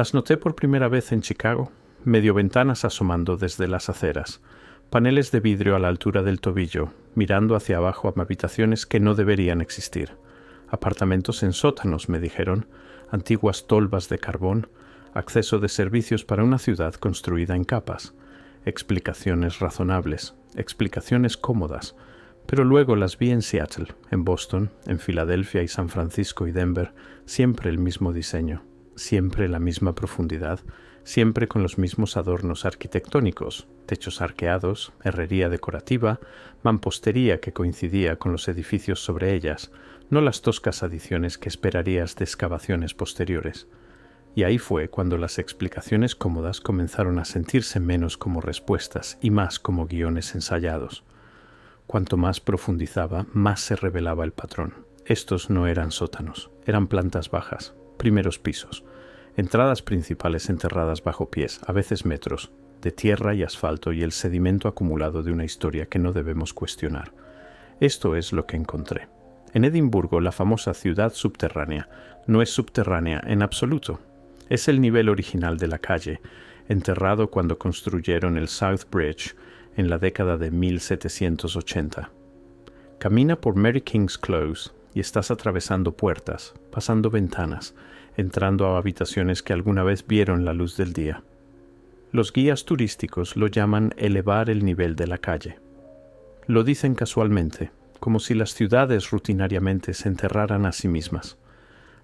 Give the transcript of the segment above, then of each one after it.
Las noté por primera vez en Chicago, medio ventanas asomando desde las aceras, paneles de vidrio a la altura del tobillo, mirando hacia abajo a habitaciones que no deberían existir. Apartamentos en sótanos, me dijeron, antiguas tolvas de carbón, acceso de servicios para una ciudad construida en capas. Explicaciones razonables, explicaciones cómodas, pero luego las vi en Seattle, en Boston, en Filadelfia y San Francisco y Denver, siempre el mismo diseño, siempre la misma profundidad, siempre con los mismos adornos arquitectónicos, techos arqueados, herrería decorativa, mampostería que coincidía con los edificios sobre ellas, no las toscas adiciones que esperarías de excavaciones posteriores. Y ahí fue cuando las explicaciones cómodas comenzaron a sentirse menos como respuestas y más como guiones ensayados. Cuanto más profundizaba, más se revelaba el patrón. Estos no eran sótanos, eran plantas bajas, primeros pisos, entradas principales enterradas bajo pies, a veces metros, de tierra y asfalto y el sedimento acumulado de una historia que no debemos cuestionar. Esto es lo que encontré. En Edimburgo, la famosa ciudad subterránea no es subterránea en absoluto. Es el nivel original de la calle, enterrado cuando construyeron el South Bridge en la década de 1780. Camina por Mary King's Close y estás atravesando puertas, pasando ventanas, entrando a habitaciones que alguna vez vieron la luz del día. Los guías turísticos lo llaman elevar el nivel de la calle. Lo dicen casualmente, como si las ciudades rutinariamente se enterraran a sí mismas.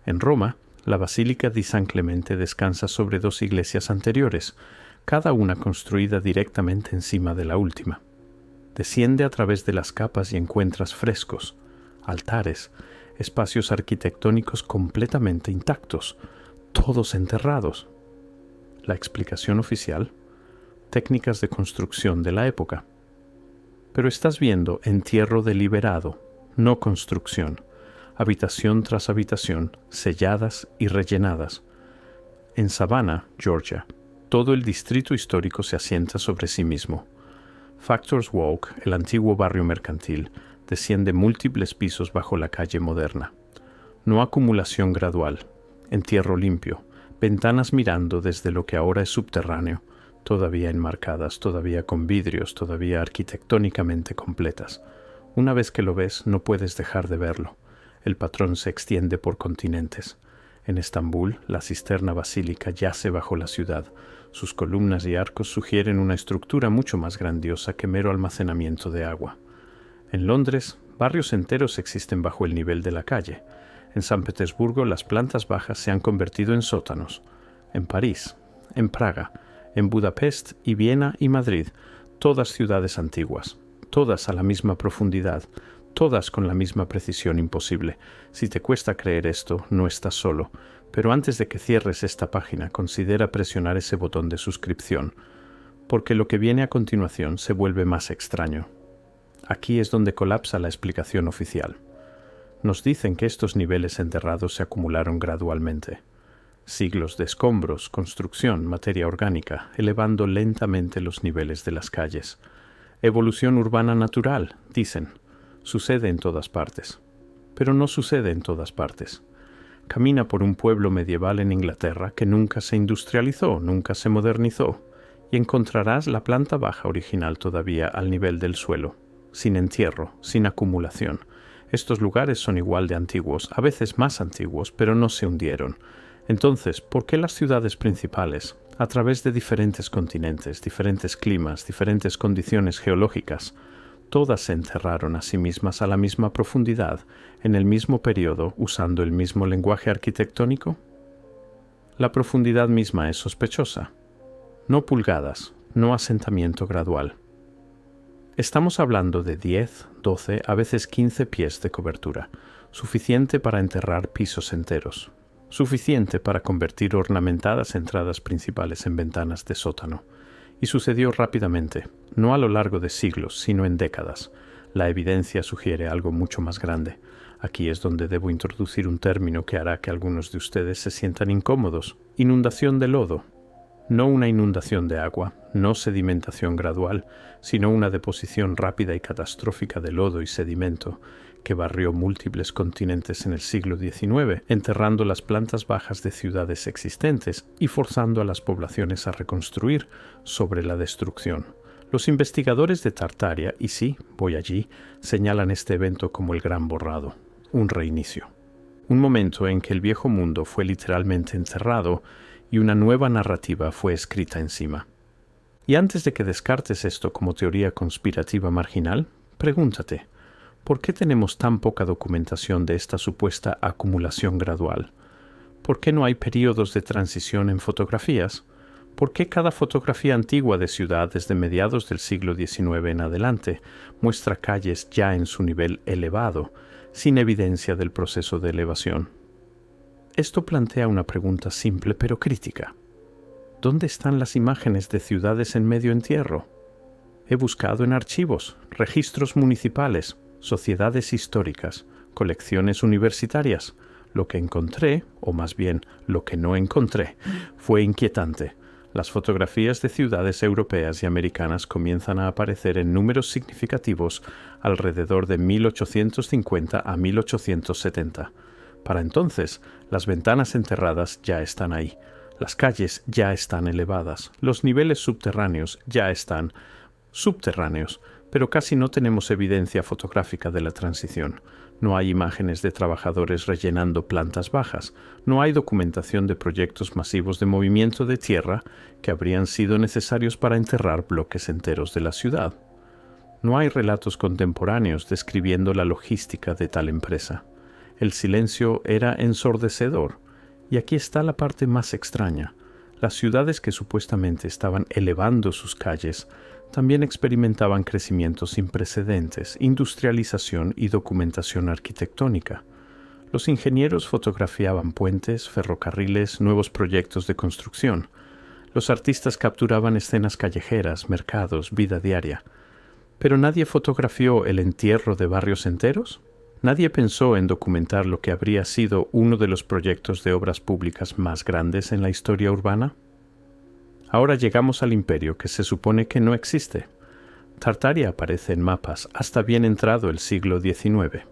En Roma, la Basílica di San Clemente descansa sobre dos iglesias anteriores, cada una construida directamente encima de la última. Desciende a través de las capas y encuentras frescos, altares, espacios arquitectónicos completamente intactos, todos enterrados. La explicación oficial: técnicas de construcción de la época. Pero estás viendo entierro deliberado, no construcción, habitación tras habitación, selladas y rellenadas. En Savannah, Georgia, todo el distrito histórico se asienta sobre sí mismo. Factors Walk, el antiguo barrio mercantil, desciende múltiples pisos bajo la calle moderna. No acumulación gradual, entierro limpio, ventanas mirando desde lo que ahora es subterráneo, todavía enmarcadas, todavía con vidrios, todavía arquitectónicamente completas. Una vez que lo ves, no puedes dejar de verlo. El patrón se extiende por continentes. En Estambul, la cisterna basílica yace bajo la ciudad. Sus columnas y arcos sugieren una estructura mucho más grandiosa que mero almacenamiento de agua. En Londres, barrios enteros existen bajo el nivel de la calle. En San Petersburgo, las plantas bajas se han convertido en sótanos. En París, en Praga, en Budapest y Viena y Madrid, todas ciudades antiguas, todas a la misma profundidad, todas con la misma precisión imposible. Si te cuesta creer esto, no estás solo. Pero antes de que cierres esta página, considera presionar ese botón de suscripción, porque lo que viene a continuación se vuelve más extraño. Aquí es donde colapsa la explicación oficial. Nos dicen que estos niveles enterrados se acumularon gradualmente. Siglos de escombros, construcción, materia orgánica, elevando lentamente los niveles de las calles. Evolución urbana natural, dicen. Sucede en todas partes. Pero no sucede en todas partes. Camina por un pueblo medieval en Inglaterra que nunca se industrializó, nunca se modernizó, y encontrarás la planta baja original todavía al nivel del suelo, sin entierro, sin acumulación. Estos lugares son igual de antiguos, a veces más antiguos, pero no se hundieron. Entonces, ¿por qué las ciudades principales, a través de diferentes continentes, diferentes climas, diferentes condiciones geológicas, todas se enterraron a sí mismas a la misma profundidad, en el mismo periodo, usando el mismo lenguaje arquitectónico? La profundidad misma es sospechosa. No pulgadas, no asentamiento gradual. Estamos hablando de 10, 12, a veces 15 pies de cobertura, suficiente para enterrar pisos enteros, suficiente para convertir ornamentadas entradas principales en ventanas de sótano. Y sucedió rápidamente, no a lo largo de siglos, sino en décadas. La evidencia sugiere algo mucho más grande. Aquí es donde debo introducir un término que hará que algunos de ustedes se sientan incómodos: inundación de lodo. No una inundación de agua, no sedimentación gradual, sino una deposición rápida y catastrófica de lodo y sedimento que barrió múltiples continentes en el siglo XIX, enterrando las plantas bajas de ciudades existentes y forzando a las poblaciones a reconstruir sobre la destrucción. Los investigadores de Tartaria, y sí, voy allí, señalan este evento como el Gran Borrado, un reinicio. Un momento en que el viejo mundo fue literalmente enterrado y una nueva narrativa fue escrita encima. Y antes de que descartes esto como teoría conspirativa marginal, pregúntate, ¿por qué tenemos tan poca documentación de esta supuesta acumulación gradual? ¿Por qué no hay períodos de transición en fotografías? ¿Por qué cada fotografía antigua de ciudad desde mediados del siglo XIX en adelante muestra calles ya en su nivel elevado, sin evidencia del proceso de elevación? Esto plantea una pregunta simple pero crítica. ¿Dónde están las imágenes de ciudades en medio entierro? He buscado en archivos, registros municipales, sociedades históricas, colecciones universitarias. Lo que encontré, o más bien lo que no encontré, fue inquietante. Las fotografías de ciudades europeas y americanas comienzan a aparecer en números significativos alrededor de 1850 a 1870. Para entonces, las ventanas enterradas ya están ahí, las calles ya están elevadas, los niveles subterráneos ya están subterráneos, pero casi no tenemos evidencia fotográfica de la transición. No hay imágenes de trabajadores rellenando plantas bajas, no hay documentación de proyectos masivos de movimiento de tierra que habrían sido necesarios para enterrar bloques enteros de la ciudad. No hay relatos contemporáneos describiendo la logística de tal empresa. El silencio era ensordecedor, y aquí está la parte más extraña. Las ciudades que supuestamente estaban elevando sus calles también experimentaban crecimientos sin precedentes, industrialización y documentación arquitectónica. Los ingenieros fotografiaban puentes, ferrocarriles, nuevos proyectos de construcción. Los artistas capturaban escenas callejeras, mercados, vida diaria. ¿Pero nadie fotografió el entierro de barrios enteros? ¿Nadie pensó en documentar lo que habría sido uno de los proyectos de obras públicas más grandes en la historia urbana? Ahora llegamos al imperio que se supone que no existe. Tartaria aparece en mapas hasta bien entrado el siglo XIX,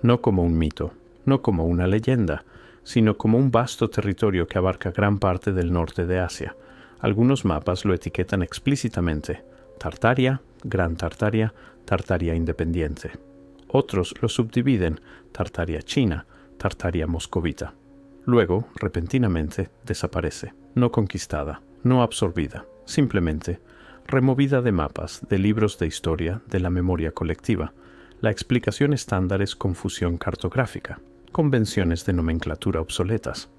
no como un mito, no como una leyenda, sino como un vasto territorio que abarca gran parte del norte de Asia. Algunos mapas lo etiquetan explícitamente: Tartaria, Gran Tartaria, Tartaria independiente. Otros lo subdividen: Tartaria china, Tartaria moscovita. Luego, repentinamente, desaparece, no conquistada, no absorbida, simplemente removida de mapas, de libros de historia, de la memoria colectiva. La explicación estándar es confusión cartográfica, convenciones de nomenclatura obsoletas.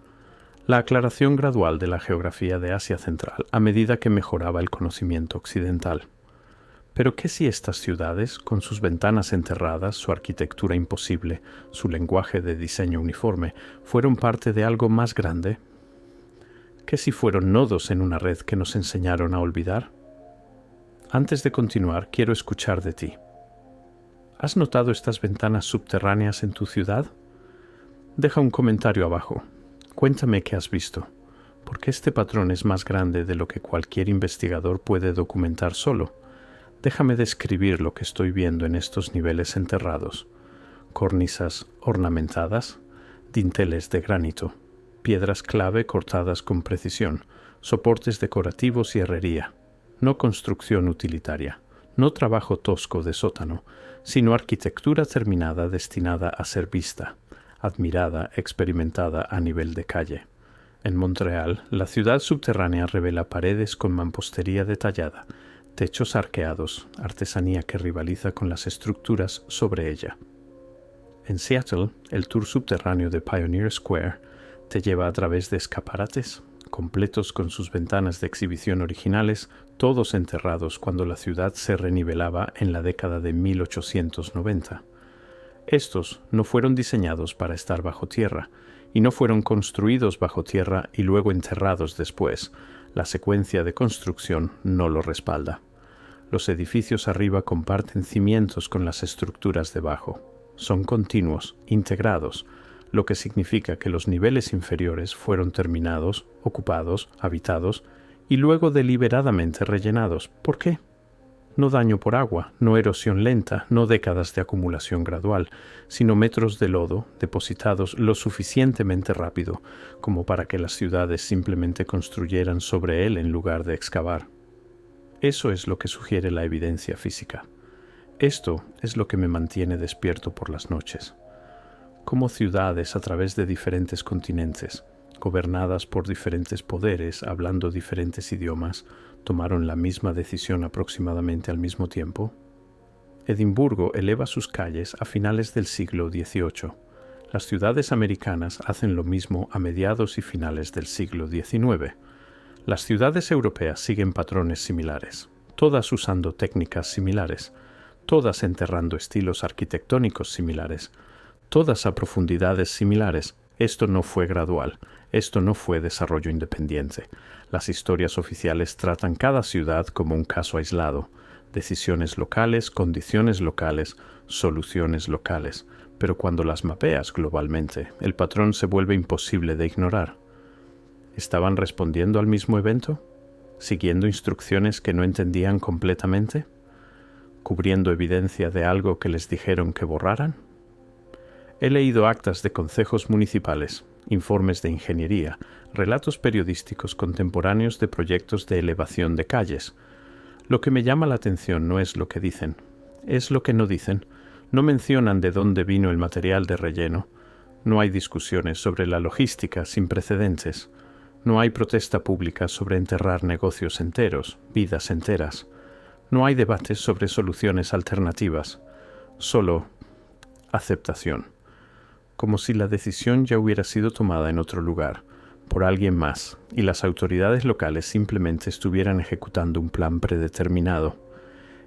La aclaración gradual de la geografía de Asia Central a medida que mejoraba el conocimiento occidental. Pero ¿qué si estas ciudades, con sus ventanas enterradas, su arquitectura imposible, su lenguaje de diseño uniforme, fueron parte de algo más grande? ¿Qué si fueron nodos en una red que nos enseñaron a olvidar? Antes de continuar, quiero escuchar de ti. ¿Has notado estas ventanas subterráneas en tu ciudad? Deja un comentario abajo. Cuéntame qué has visto, porque este patrón es más grande de lo que cualquier investigador puede documentar solo. Déjame describir lo que estoy viendo en estos niveles enterrados. Cornisas ornamentadas, dinteles de granito, piedras clave cortadas con precisión, soportes decorativos y herrería. No construcción utilitaria, no trabajo tosco de sótano, sino arquitectura terminada destinada a ser vista, admirada, experimentada a nivel de calle. En Montreal, la ciudad subterránea revela paredes con mampostería detallada, techos arqueados, artesanía que rivaliza con las estructuras sobre ella. En Seattle, el tour subterráneo de Pioneer Square te lleva a través de escaparates, completos con sus ventanas de exhibición originales, todos enterrados cuando la ciudad se renivelaba en la década de 1890. Estos no fueron diseñados para estar bajo tierra, y no fueron construidos bajo tierra y luego enterrados después. La secuencia de construcción no lo respalda. Los edificios arriba comparten cimientos con las estructuras debajo. Son continuos, integrados, lo que significa que los niveles inferiores fueron terminados, ocupados, habitados y luego deliberadamente rellenados. ¿Por qué? No daño por agua, no erosión lenta, no décadas de acumulación gradual, sino metros de lodo depositados lo suficientemente rápido como para que las ciudades simplemente construyeran sobre él en lugar de excavar. Eso es lo que sugiere la evidencia física. Esto es lo que me mantiene despierto por las noches. Cómo ciudades a través de diferentes continentes, gobernadas por diferentes poderes, hablando diferentes idiomas, tomaron la misma decisión aproximadamente al mismo tiempo. Edimburgo eleva sus calles a finales del siglo XVIII. Las ciudades americanas hacen lo mismo a mediados y finales del siglo XIX. Las ciudades europeas siguen patrones similares, todas usando técnicas similares, todas enterrando estilos arquitectónicos similares, todas a profundidades similares. Esto no fue gradual, esto no fue desarrollo independiente. Las historias oficiales tratan cada ciudad como un caso aislado, decisiones locales, condiciones locales, soluciones locales, pero cuando las mapeas globalmente, el patrón se vuelve imposible de ignorar. ¿Estaban respondiendo al mismo evento? ¿Siguiendo instrucciones que no entendían completamente? ¿Cubriendo evidencia de algo que les dijeron que borraran? He leído actas de concejos municipales, informes de ingeniería, relatos periodísticos contemporáneos de proyectos de elevación de calles. Lo que me llama la atención no es lo que dicen, es lo que no dicen. No mencionan de dónde vino el material de relleno. No hay discusiones sobre la logística sin precedentes. No hay protesta pública sobre enterrar negocios enteros, vidas enteras. No hay debates sobre soluciones alternativas. Solo aceptación. Como si la decisión ya hubiera sido tomada en otro lugar, por alguien más, y las autoridades locales simplemente estuvieran ejecutando un plan predeterminado.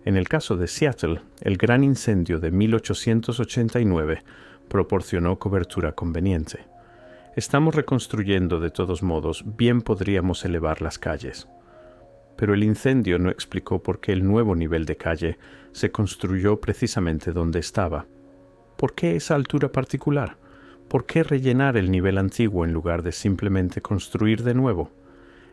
En el caso de Seattle, el gran incendio de 1889 proporcionó cobertura conveniente. Estamos reconstruyendo de todos modos, bien podríamos elevar las calles. Pero el incendio no explicó por qué el nuevo nivel de calle se construyó precisamente donde estaba. ¿Por qué esa altura particular? ¿Por qué rellenar el nivel antiguo en lugar de simplemente construir de nuevo?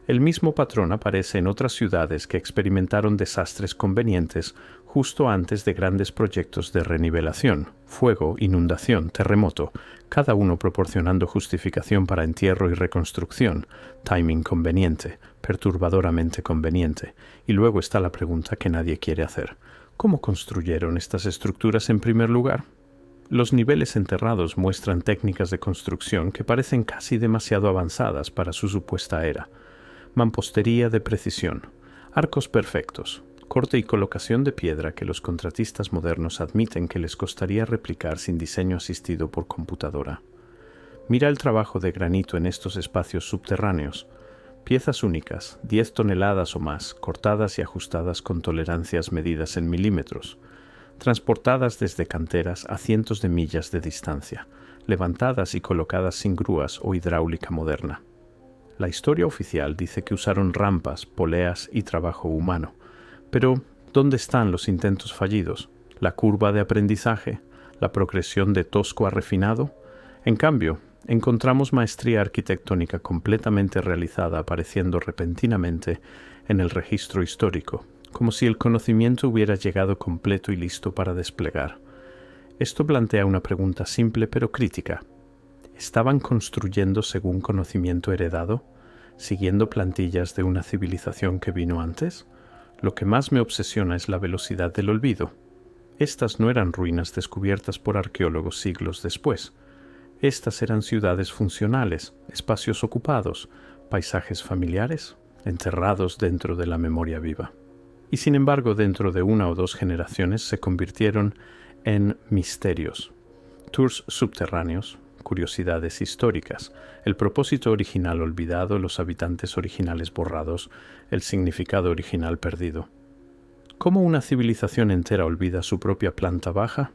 El mismo patrón aparece en otras ciudades que experimentaron desastres convenientes justo antes de grandes proyectos de renivelación, fuego, inundación, terremoto, cada uno proporcionando justificación para entierro y reconstrucción, timing conveniente, perturbadoramente conveniente. Y luego está la pregunta que nadie quiere hacer. ¿Cómo construyeron estas estructuras en primer lugar? Los niveles enterrados muestran técnicas de construcción que parecen casi demasiado avanzadas para su supuesta era. Mampostería de precisión, arcos perfectos, corte y colocación de piedra que los contratistas modernos admiten que les costaría replicar sin diseño asistido por computadora. Mira el trabajo de granito en estos espacios subterráneos. Piezas únicas, 10 toneladas o más, cortadas y ajustadas con tolerancias medidas en milímetros, transportadas desde canteras a cientos de millas de distancia, levantadas y colocadas sin grúas o hidráulica moderna. La historia oficial dice que usaron rampas, poleas y trabajo humano. Pero, ¿dónde están los intentos fallidos? ¿La curva de aprendizaje? ¿La progresión de tosco a refinado? En cambio, encontramos maestría arquitectónica completamente realizada apareciendo repentinamente en el registro histórico, como si el conocimiento hubiera llegado completo y listo para desplegar. Esto plantea una pregunta simple pero crítica. ¿Estaban construyendo según conocimiento heredado, siguiendo plantillas de una civilización que vino antes? Lo que más me obsesiona es la velocidad del olvido. Estas no eran ruinas descubiertas por arqueólogos siglos después. Estas eran ciudades funcionales, espacios ocupados, paisajes familiares, enterrados dentro de la memoria viva. Y sin embargo, dentro de 1 o 2 generaciones se convirtieron en misterios, tours subterráneos, curiosidades históricas, el propósito original olvidado, los habitantes originales borrados, el significado original perdido. ¿Cómo una civilización entera olvida su propia planta baja?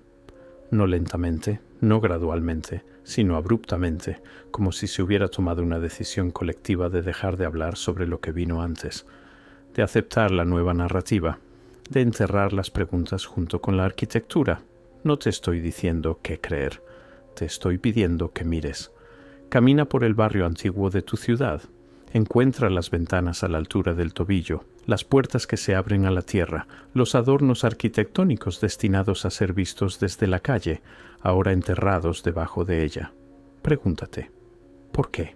No lentamente, no gradualmente, sino abruptamente, como si se hubiera tomado una decisión colectiva de dejar de hablar sobre lo que vino antes, de aceptar la nueva narrativa, de enterrar las preguntas junto con la arquitectura. No te estoy diciendo qué creer, te estoy pidiendo que mires. Camina por el barrio antiguo de tu ciudad. Encuentra las ventanas a la altura del tobillo, las puertas que se abren a la tierra, los adornos arquitectónicos destinados a ser vistos desde la calle, ahora enterrados debajo de ella. Pregúntate, ¿por qué?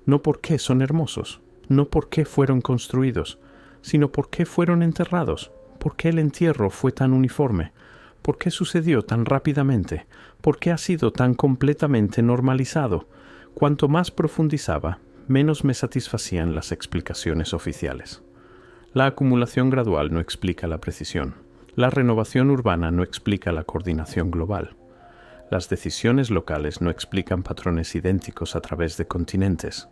No por qué son hermosos, no por qué fueron construidos, sino por qué fueron enterrados, por qué el entierro fue tan uniforme, por qué sucedió tan rápidamente, por qué ha sido tan completamente normalizado. Cuanto más profundizaba, menos me satisfacían las explicaciones oficiales. La acumulación gradual no explica la precisión. La renovación urbana no explica la coordinación global. Las decisiones locales no explican patrones idénticos a través de continentes.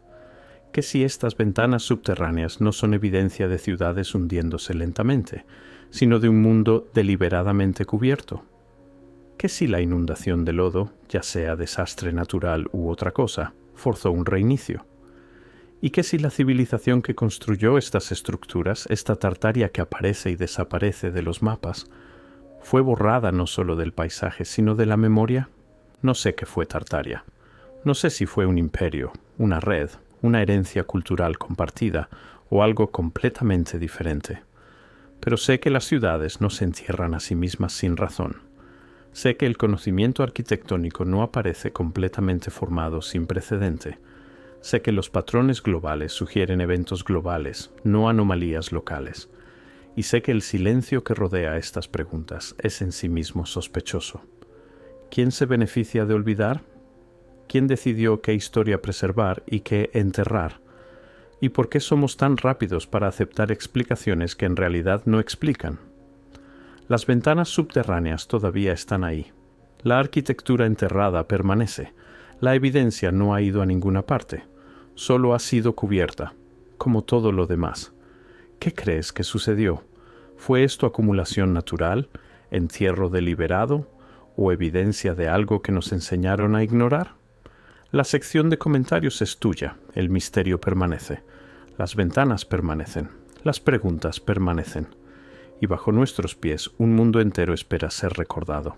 ¿Qué si estas ventanas subterráneas no son evidencia de ciudades hundiéndose lentamente, sino de un mundo deliberadamente cubierto? ¿Qué si la inundación de lodo, ya sea desastre natural u otra cosa, forzó un reinicio? ¿Y qué si la civilización que construyó estas estructuras, esta Tartaria que aparece y desaparece de los mapas, fue borrada no solo del paisaje, sino de la memoria? No sé qué fue Tartaria. No sé si fue un imperio, una red, una herencia cultural compartida o algo completamente diferente. Pero sé que las ciudades no se entierran a sí mismas sin razón. Sé que el conocimiento arquitectónico no aparece completamente formado sin precedente. Sé que los patrones globales sugieren eventos globales, no anomalías locales. Y sé que el silencio que rodea estas preguntas es en sí mismo sospechoso. ¿Quién se beneficia de olvidar? ¿Quién decidió qué historia preservar y qué enterrar? ¿Y por qué somos tan rápidos para aceptar explicaciones que en realidad no explican? Las ventanas subterráneas todavía están ahí. La arquitectura enterrada permanece. La evidencia no ha ido a ninguna parte. Solo ha sido cubierta, como todo lo demás. ¿Qué crees que sucedió? ¿Fue esto acumulación natural, entierro deliberado o evidencia de algo que nos enseñaron a ignorar? La sección de comentarios es tuya, el misterio permanece, las ventanas permanecen, las preguntas permanecen, y bajo nuestros pies un mundo entero espera ser recordado.